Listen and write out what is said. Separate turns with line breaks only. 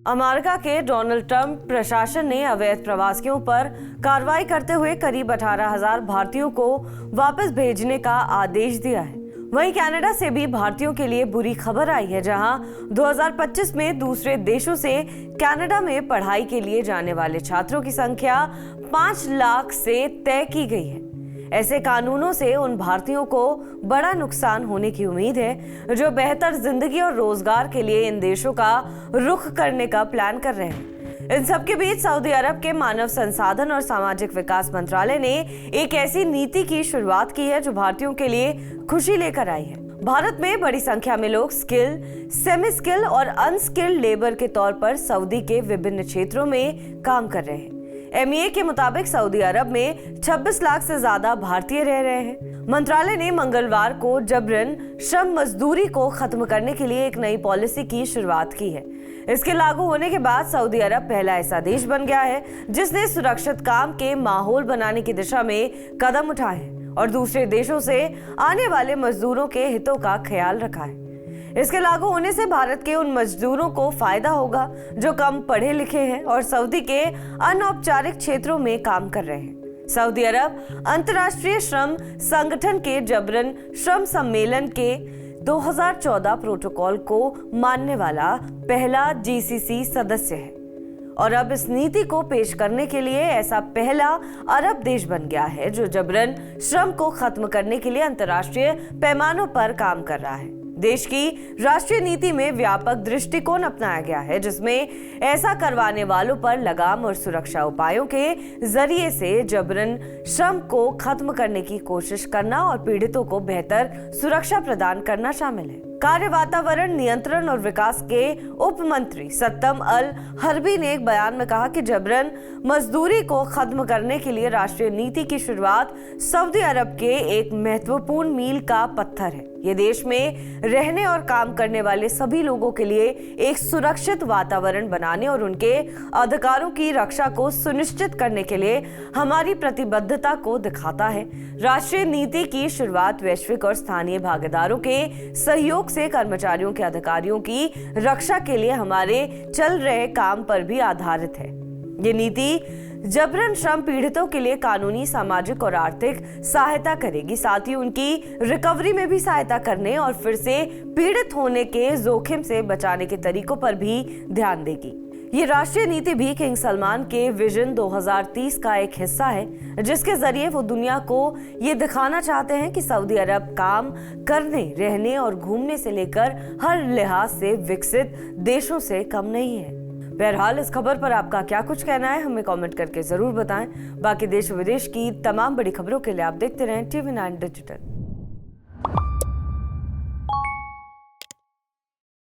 America के Donald Trump प्रशासन ने अवैध प्रवासियों पर कार्रवाई करते हुए करीब 18,000 भारतीयों को वापस भेजने का आदेश दिया है। वहीं कनाडा से भी भारतीयों के लिए बुरी खबर आई है, जहां 2025 में दूसरे देशों से कनाडा में पढ़ाई के लिए जाने वाले छात्रों की संख्या 5 लाख से तय की गई है। ऐसे कानूनों से उन भारतीयों को बड़ा नुकसान होने की उम्मीद है जो बेहतर जिंदगी और रोजगार के लिए इन देशों का रुख करने का प्लान कर रहे हैं। इन सबके बीच सऊदी अरब के मानव संसाधन और सामाजिक विकास मंत्रालय ने एक ऐसी नीति की शुरुआत की है जो भारतीयों के लिए खुशी लेकर आई है। भारत में बड़ी संख्या में लोग स्किल, सेमी स्किल और अनस्किल्ड लेबर के तौर पर सऊदी के विभिन्न क्षेत्रों में काम कर रहे हैं। MEA के मुताबिक सऊदी अरब में 26 लाख से ज्यादा भारतीय रह रहे हैं। मंत्रालय ने मंगलवार को जबरन श्रम मजदूरी को खत्म करने के लिए एक नई पॉलिसी की शुरुआत की है। इसके लागू होने के बाद सऊदी अरब पहला ऐसा देश बन गया है जिसने सुरक्षित काम के माहौल बनाने की दिशा में कदम उठाए हैं और दूसरे देशों से आने वाले मजदूरों के हितों का ख्याल रखा है। इसके लागू होने से भारत के उन मजदूरों को फायदा होगा जो कम पढ़े लिखे हैं और सऊदी के अनौपचारिक क्षेत्रों में काम कर रहे हैं। सऊदी अरब अंतर्राष्ट्रीय श्रम संगठन के जबरन श्रम सम्मेलन के 2014 प्रोटोकॉल को मानने वाला पहला GCC सदस्य है और अब इस नीति को पेश करने के लिए ऐसा पहला अरब देश बन गया है जो जबरन श्रम को खत्म करने के लिए अंतर्राष्ट्रीय पैमानों पर काम कर रहा है। देश की राष्ट्रीय नीति में व्यापक दृष्टिकोण अपनाया गया है जिसमें ऐसा करवाने वालों पर लगाम और सुरक्षा उपायों के जरिए से जबरन श्रम को खत्म करने की कोशिश करना और पीड़ितों को बेहतर सुरक्षा प्रदान करना शामिल है। कार्य वातावरण नियंत्रण और विकास के उप मंत्री सत्तम अल हरबी ने एक बयान में कहा कि जबरन मजदूरी को खत्म करने के लिए राष्ट्रीय नीति की शुरुआत सऊदी अरब के एक महत्वपूर्ण मील का पत्थर है। ये देश में रहने और काम करने वाले सभी लोगों के लिए एक सुरक्षित वातावरण बनाने और उनके अधिकारों की रक्षा को सुनिश्चित करने के लिए हमारी प्रतिबद्धता को दिखाता है। राष्ट्रीय नीति की शुरुआत वैश्विक और स्थानीय भागीदारों के सहयोग से कर्मचारियों के अधिकारियों की रक्षा के लिए हमारे चल रहे काम पर भी आधारित है। ये नीति जबरन श्रम पीड़ितों के लिए कानूनी, सामाजिक और आर्थिक सहायता करेगी, साथ ही उनकी रिकवरी में भी सहायता करने और फिर से पीड़ित होने के जोखिम से बचाने के तरीकों पर भी ध्यान देगी। ये राष्ट्रीय नीति भी किंग सलमान के विजन 2030 का एक हिस्सा है जिसके जरिए वो दुनिया को ये दिखाना चाहते हैं कि सऊदी अरब काम करने, रहने और घूमने से लेकर हर लिहाज से विकसित देशों से कम नहीं है। बहरहाल इस खबर पर आपका क्या कुछ कहना है हमें कमेंट करके जरूर बताएं। बाकी देश विदेश की तमाम बड़ी खबरों के लिए आप देखते रहें TV9 डिजिटल।